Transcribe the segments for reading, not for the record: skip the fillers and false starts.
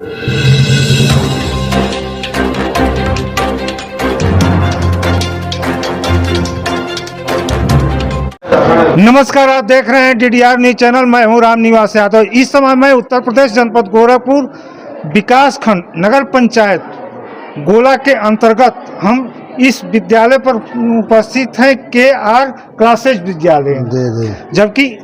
नमस्कार, आप देख रहे हैं DDR न्यूज चैनल। मैं हूं राम निवास यादव। इस समय मैं उत्तर प्रदेश जनपद गोरखपुर विकासखंड नगर पंचायत गोला के अंतर्गत हम इस विद्यालय पर उपस्थित हैं, KR क्लासेज विद्यालय। जबकि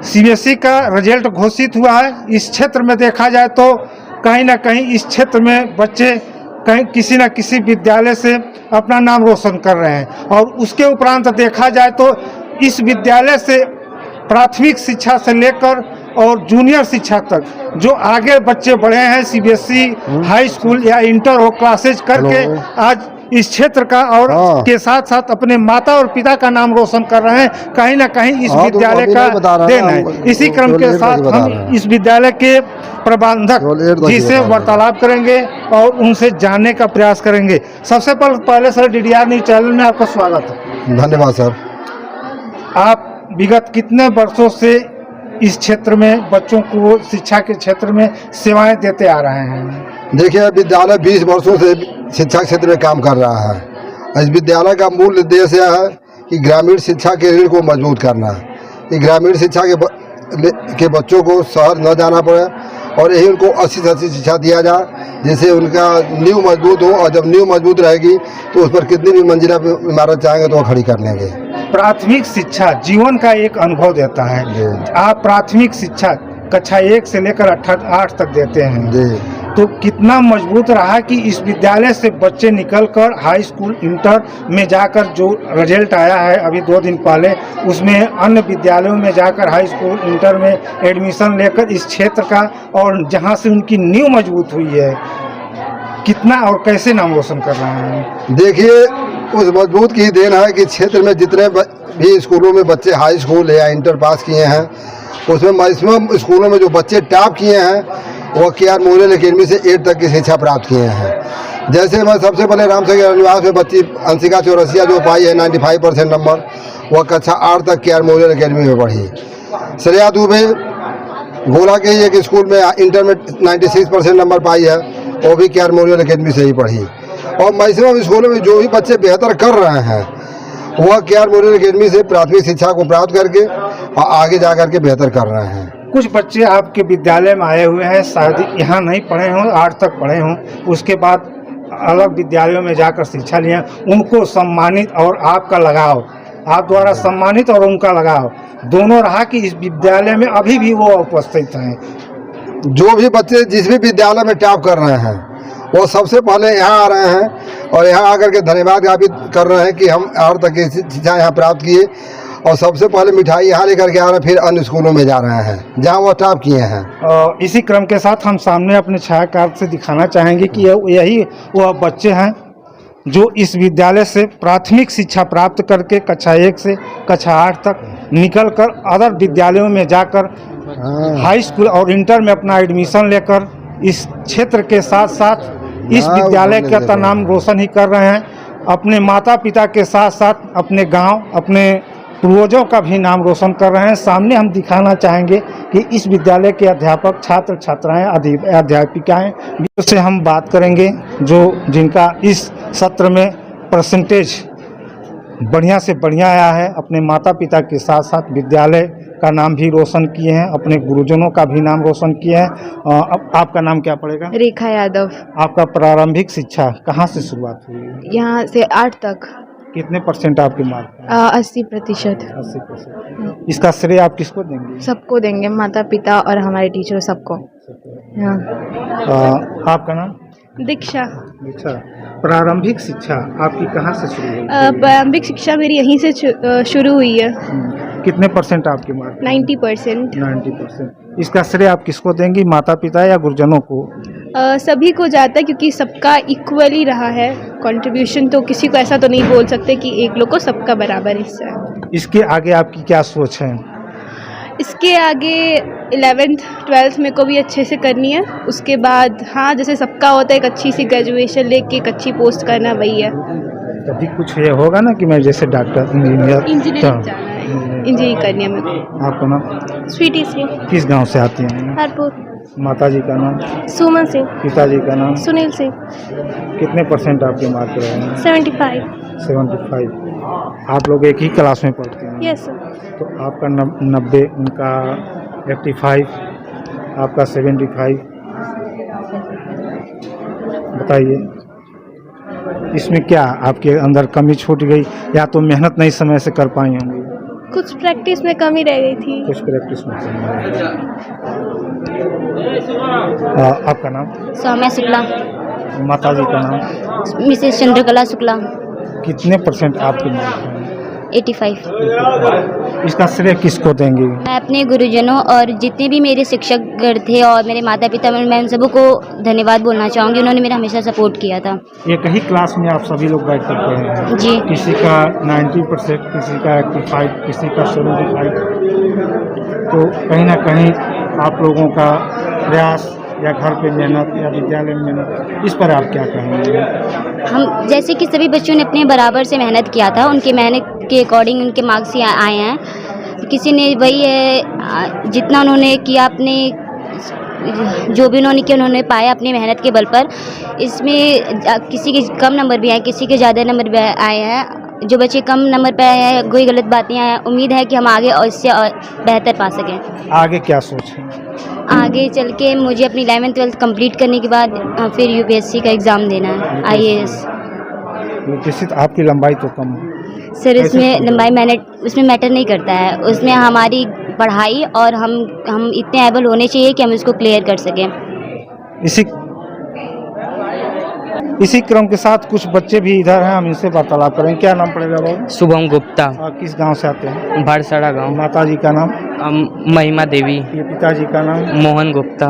CBSE का रिजल्ट घोषित हुआ है। इस क्षेत्र में देखा जाए तो कहीं ना कहीं इस क्षेत्र में बच्चे कहीं किसी न किसी विद्यालय से अपना नाम रोशन कर रहे हैं। और उसके उपरांत देखा जाए तो इस विद्यालय से प्राथमिक शिक्षा से लेकर और जूनियर शिक्षा तक जो आगे बच्चे बढ़े हैं, CBSE हाई स्कूल या इंटर हो क्लासेज करके आज इस क्षेत्र का और के साथ साथ अपने माता और पिता का नाम रोशन कर रहे हैं। कहीं ना कहीं इस विद्यालय का देन है। इसी क्रम के साथ हम इस विद्यालय के प्रबंधक जी से वार्तालाप करेंगे और उनसे जानने का प्रयास करेंगे। सबसे पहले सर, DDR न्यूज चैनल में आपका स्वागत है। धन्यवाद सर। आप विगत कितने वर्षों से इस क्षेत्र में बच्चों को शिक्षा के क्षेत्र में सेवाएं देते आ रहे हैं? देखिए, विद्यालय 20 वर्षों से शिक्षा क्षेत्र में काम कर रहा है। इस विद्यालय का मूल उद्देश्य यह है कि ग्रामीण शिक्षा के रीढ़ को मजबूत करना है, कि ग्रामीण शिक्षा के बच्चों को शहर न जाना पड़े और यही उनको अच्छी से अच्छी शिक्षा दिया जाए, जिससे उनका नींव मजबूत हो। और जब नींव मजबूत रहेगी तो उस पर कितनी भी मंजिला इमारत चाहेंगे तो वो खड़ी कर लेंगे। प्राथमिक शिक्षा जीवन का एक अनुभव देता है। आप प्राथमिक शिक्षा कक्षा 1 से लेकर 8 तक देते हैं, तो कितना मजबूत रहा कि इस विद्यालय से बच्चे निकलकर हाई स्कूल इंटर में जाकर जो रिजल्ट आया है अभी 2 दिन पहले, उसमें अन्य विद्यालयों में जाकर हाई स्कूल इंटर में एडमिशन लेकर इस क्षेत्र का और जहां से उनकी नींव मजबूत हुई है, कितना और कैसे नाम रोशन कर रहे हैं? देखिए, उस मजबूत की देन है कि क्षेत्र में जितने भी स्कूलों में बच्चे हाई स्कूल या इंटर पास किए हैं, उसमें मैक्सिमम स्कूलों में जो बच्चे टॉप किए हैं वो KR मोरियल अकेडमी से 8 तक की शिक्षा प्राप्त किए हैं। जैसे मैं सबसे पहले रामसागर निवास में बच्ची अंशिका चौरसिया जो पाई है 95% नंबर, वह कक्षा 8 तक KR मोरियल अकेडमी में पढ़ी। श्रेया दुबे गोला के एक स्कूल में इंटर में 96% नंबर पाई है, वो भी KR मोरियल अकेडमी से ही पढ़ी। और मैक्सिमम स्कूलों में जो भी बच्चे बेहतर कर रहे हैं वह KR मोरियल अकेडमी से प्राथमिक शिक्षा को प्राप्त करके और आगे जा करके बेहतर कर रहे हैं। कुछ बच्चे आपके विद्यालय में आए हुए हैं, शायद यहाँ नहीं पढ़े हों, 8 तक पढ़े हों, उसके बाद अलग विद्यालयों में जाकर शिक्षा लिए, उनको सम्मानित और आपका लगाव, आप द्वारा सम्मानित और उनका लगाव दोनों रहा कि इस विद्यालय में अभी भी वो उपस्थित हैं। जो भी बच्चे जिस भी विद्यालय में टॉप कर रहे हैं वो सबसे पहले यहाँ आ रहे हैं और यहाँ आकर के धन्यवाद ज्ञापित कर रहे हैं कि हम 8 तक की शिक्षा यहाँ प्राप्त किए। और सबसे पहले मिठाई यहाँ लेकर के आ रहे हैं, फिर अन्य स्कूलों में जा रहे हैं जहाँ वो टॉप किए हैं। इसी क्रम के साथ हम सामने अपने छायाकार से दिखाना चाहेंगे कि यही वह बच्चे हैं जो इस विद्यालय से प्राथमिक शिक्षा प्राप्त करके कक्षा 1 से कक्षा 8 तक निकलकर अदर विद्यालयों में जाकर हाई स्कूल और इंटर में अपना एडमिशन लेकर इस क्षेत्र के साथ साथ इस विद्यालय का नाम रोशन ही कर रहे हैं। अपने माता पिता के साथ साथ अपने गांव, अपने पूर्वजों का भी नाम रोशन कर रहे हैं। सामने हम दिखाना चाहेंगे कि इस विद्यालय के अध्यापक, छात्र छात्राएं, अध्यापिकाएं से हम बात करेंगे जो जिनका इस सत्र में परसेंटेज बढ़िया से बढ़िया आया है। अपने माता पिता के साथ साथ विद्यालय का नाम भी रोशन किए हैं, अपने गुरुजनों का भी नाम रोशन किए हैं। आपका नाम क्या पड़ेगा? रेखा यादव। आपका प्रारंभिक शिक्षा कहाँ से शुरुआत हुई? यहाँ से 8 तक। कितने % आपके मार्क? 80%। 80%। इसका श्रेय आप किसको देंगे? सबको देंगे, माता पिता और हमारे टीचर सबको। आपका नाम? दीक्षा। अच्छा, प्रारंभिक शिक्षा आपकी कहाँ से शुरू हुई? प्रारंभिक शिक्षा मेरी यहीं से शुरू हुई है। कितने % आपके मार्क? 90%। 90%। इसका श्रेय आप किसको देंगी, माता पिता या गुरुजनों को? सभी को जाता है क्योंकि सबका इक्वली रहा है कंट्रीब्यूशन, तो किसी को ऐसा तो नहीं बोल सकते कि एक लोग को सबका बराबर हिस्सा है। इसके आगे आपकी क्या सोच है? इसके आगे 11th 12th में को भी अच्छे से करनी है। उसके बाद हाँ, जैसे सबका होता है एक अच्छी सी ग्रेजुएशन लेके एक अच्छी पोस्ट करना, वही है। तभी कुछ ये होगा ना कि मैं जैसे डॉक्टर, इंजीनियर जाना है, इंजीनियरिंग करनी है मेरे को। आपका नाम? स्वीटी सिंह। किस गांव से आती हैं? हरपुर। माता जी का नाम, सुमन सिंह, पिताजी का नाम, सुनील सिंह, कितने परसेंट आपके मार्क रहे हैं? 75। 75। आप लोग एक ही क्लास में पढ़ते हैं? Yes sir. तो आपका 90, उनका 85, आपका 75। बताइए इसमें क्या आपके अंदर कमी छूट गई, या तो मेहनत नहीं समय से कर पाई होंगी? कुछ प्रैक्टिस में कमी रह गई थी। कुछ प्रैक्टिस में कमी रही। आपका नाम? सौम्या शुक्ला। माता जी का नाम? मिसेस चंद्रकला शुक्ला। कितने परसेंट आपके मार्क हैं? 85। इसका श्रेय किसको देंगे? मैं अपने गुरुजनों और जितने भी मेरे शिक्षकगण थे और मेरे माता पिता, मैं उन सबको धन्यवाद बोलना चाहूँगी। उन्होंने मेरा हमेशा सपोर्ट किया था। एक ही क्लास में आप सभी लोग बैठ कर पढ़े हैं? जी। किसी का 90%, किसी का 85, किसी का 75। तो कहीं ना कहीं आप लोगों का प्रयास या घर पे मेहनत या विद्यालय में मेहनत, इस पर आप क्या कहेंगे? हम जैसे कि सभी बच्चों ने अपने बराबर से मेहनत किया था, उनके मेहनत के अकॉर्डिंग उनके मार्क्स ही आए हैं। किसी ने वही है जितना उन्होंने किया, अपने जो भी उन्होंने किया उन्होंने पाया अपनी मेहनत के बल पर। इसमें किसी के कम नंबर भी आए, किसी के ज़्यादा नंबर भी आए हैं। जो बच्चे कम नंबर पे आए हैं कोई गलत बात नहीं आया। उम्मीद है कि हम आगे और इससे और बेहतर पा सकें। आगे क्या सोच है? आगे चल के मुझे अपनी 11वीं 12th कंप्लीट करने के बाद फिर यूपीएससी का एग्ज़ाम देना है, IAS। निश्चित आपकी लंबाई तो कम है सर, इसमें लंबाई उसमें मैटर नहीं करता है। उसमें हमारी पढ़ाई और हम इतने एबल होने चाहिए कि हम इसको क्लियर कर सकें। इसी क्रम के साथ कुछ बच्चे भी इधर हैं, हम इनसे वार्तालाप करेंगे। क्या नाम पड़ेगा बाबू? शुभम गुप्ता, किस गांव से आते हैं? भाड़सड़ा गांव। माता जी का नाम? महिमा देवी। ये पिताजी का नाम? मोहन गुप्ता।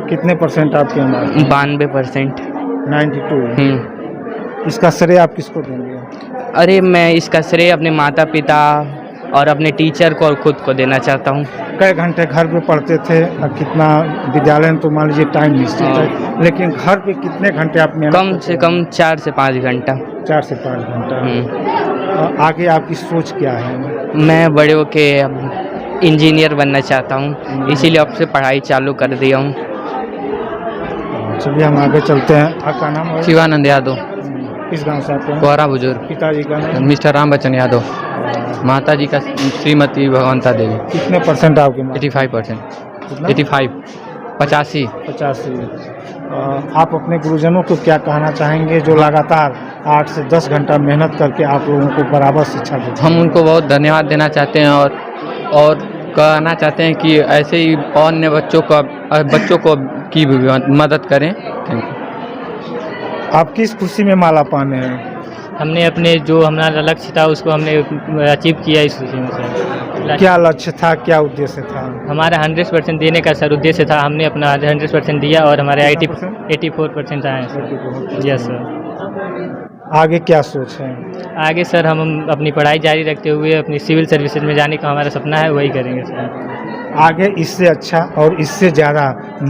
कितने परसेंट आपके मार्क? 92%। 92। इसका श्रेय आप किसको देंगे? अरे मैं इसका श्रेय अपने माता पिता और अपने टीचर को और खुद को देना चाहता हूँ। कई घंटे घर पे पढ़ते थे और कितना विद्यालय में तो मान लीजिए टाइम निश्चित है, लेकिन घर पे कितने घंटे आप मेहनत? कम से कम 4 से 5 घंटा। 4 से 5 घंटा। आगे आपकी सोच क्या है? मैं बड़े होके इंजीनियर बनना चाहता हूँ, इसीलिए अब से पढ़ाई चालू कर दिया हूँ। चलिए हम आगे चलते हैं। आपका नाम है? शिवानंद यादव। किस गांव से आते हैं? कोहरा बुजुर्ग। पिताजी का नाम? मिस्टर राम बच्चन यादव। माता जी का श्रीमती भगवंता देवी। कितने परसेंट आपके मार्क? 85%। 85। 85। 85। आप अपने गुरुजनों को क्या कहना चाहेंगे जो लगातार 8 से 10 घंटा मेहनत करके आप लोगों को बराबर शिक्षा देते हैं? हम उनको बहुत धन्यवाद देना चाहते हैं और कहना चाहते हैं कि ऐसे ही और अन्य बच्चों को की भी मदद करें। Thank you. आप किस खुशी में माला पाने हैं? हमने अपने जो हमारा लक्ष्य था उसको हमने अचीव किया इस खुशी में सर। क्या लक्ष्य था, क्या उद्देश्य था? हमारा 100% देने का सर उद्देश्य था। हमने अपना 100% दिया और हमारे 84% आए हैं सर। Yes sir. आगे क्या सोच है? आगे सर हम अपनी पढ़ाई जारी रखते हुए अपनी सिविल सर्विसेज में जाने का हमारा सपना है, वही करेंगे सर। आगे इससे अच्छा और इससे ज़्यादा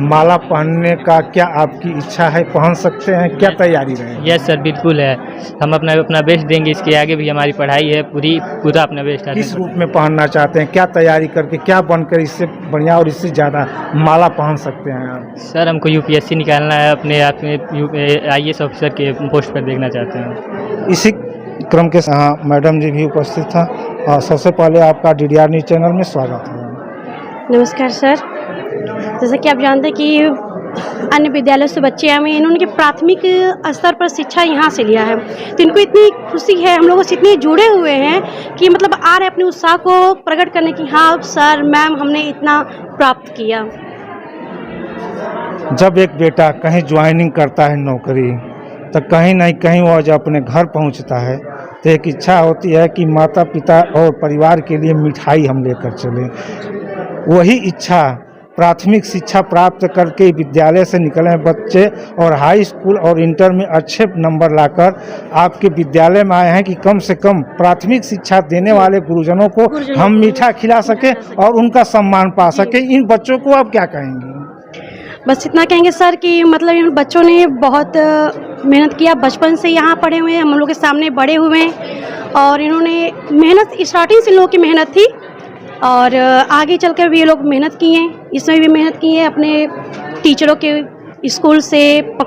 माला पहनने का क्या आपकी इच्छा है? पहन सकते हैं? क्या तैयारी रहेगी? यस सर, बिल्कुल है। हम अपना बेस्ट देंगे। इसके आगे भी हमारी पढ़ाई है, पूरा अपना बेस्ट है। किस रूप में पहनना चाहते हैं? क्या तैयारी करके क्या बनकर इससे बढ़िया और इससे ज़्यादा माला पहन सकते हैं आप? सर हमको यूपीएससी निकालना है, अपने आप में IAS ऑफिसर के पोस्ट पर देखना चाहते हैं। इसी क्रम के साथ मैडम जी भी उपस्थित था। सबसे पहले आपका DDR न्यूज़ चैनल में स्वागत है। नमस्कार सर। जैसा कि आप जानते हैं कि अन्य विद्यालयों से बच्चे आए हुए हैं, इन्होंने प्राथमिक स्तर पर शिक्षा यहाँ से लिया है, तो इनको इतनी खुशी है, हम लोगों से इतने जुड़े हुए हैं कि मतलब आ रहे अपने उत्साह को प्रकट करने की। हाँ सर, मैम, हमने इतना प्राप्त किया। जब एक बेटा कहीं ज्वाइनिंग करता है नौकरी, तो कहीं नहीं कहीं वह जब अपने घर पहुंचता है तो एक इच्छा होती है कि माता पिता और परिवार के लिए मिठाई हम लेकर चलें। वही इच्छा प्राथमिक शिक्षा प्राप्त करके विद्यालय से निकले बच्चे और हाई स्कूल और इंटर में अच्छे नंबर लाकर आपके विद्यालय में आए हैं कि कम से कम प्राथमिक शिक्षा देने वाले गुरुजनों को हम मीठा खिला सके और उनका सम्मान पा सके। इन बच्चों को आप क्या कहेंगे? बस इतना कहेंगे सर कि मतलब इन बच्चों ने बहुत मेहनत किया, बचपन से यहाँ पढ़े हुए हैं, हम लोग के सामने बड़े हुए हैं और इन्होंने मेहनत स्टार्टिंग से इन लोगों की मेहनत थी और आगे चलकर भी ये लोग मेहनत किए हैं, इसमें भी मेहनत की है अपने टीचरों के स्कूल से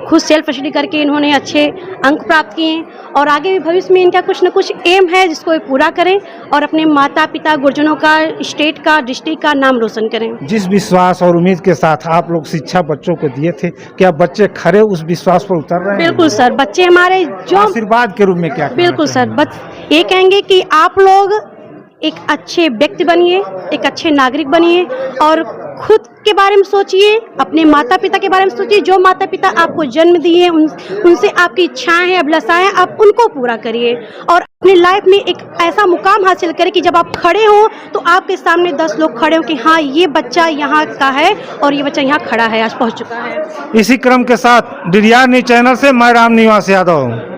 खुद सेल्फ स्टडी करके इन्होंने अच्छे अंक प्राप्त किए हैं और आगे भी भविष्य में इनका कुछ न कुछ एम है जिसको ये पूरा करें और अपने माता पिता गुरुजनों का, स्टेट का, डिस्ट्रिक्ट का नाम रोशन करें। जिस विश्वास और उम्मीद के साथ आप लोग शिक्षा बच्चों को दिए थे, क्या बच्चे खरे उस विश्वास पर उतर रहे हैं? बिल्कुल सर, बच्चे हमारे जो आशीर्वाद के रूप में क्या कहना बिल्कुल सर, चाहेंगे? बस ये कहेंगे कि आप लोग एक अच्छे व्यक्ति बनिए, एक अच्छे नागरिक बनिए और खुद के बारे में सोचिए, अपने माता पिता के बारे में सोचिए। जो माता पिता आपको जन्म दिए उनसे आपकी इच्छाएं हैं, अभिलाषाएं हैं, आप उनको पूरा करिए और अपनी लाइफ में एक ऐसा मुकाम हासिल करें कि जब आप खड़े हो तो आपके सामने 10 लोग खड़े हो कि हाँ ये बच्चा यहाँ का है और ये बच्चा यहाँ खड़ा है, आज पहुँच चुका है। इसी क्रम के साथ DDR न्यूज चैनल से मैं राम निवास यादव।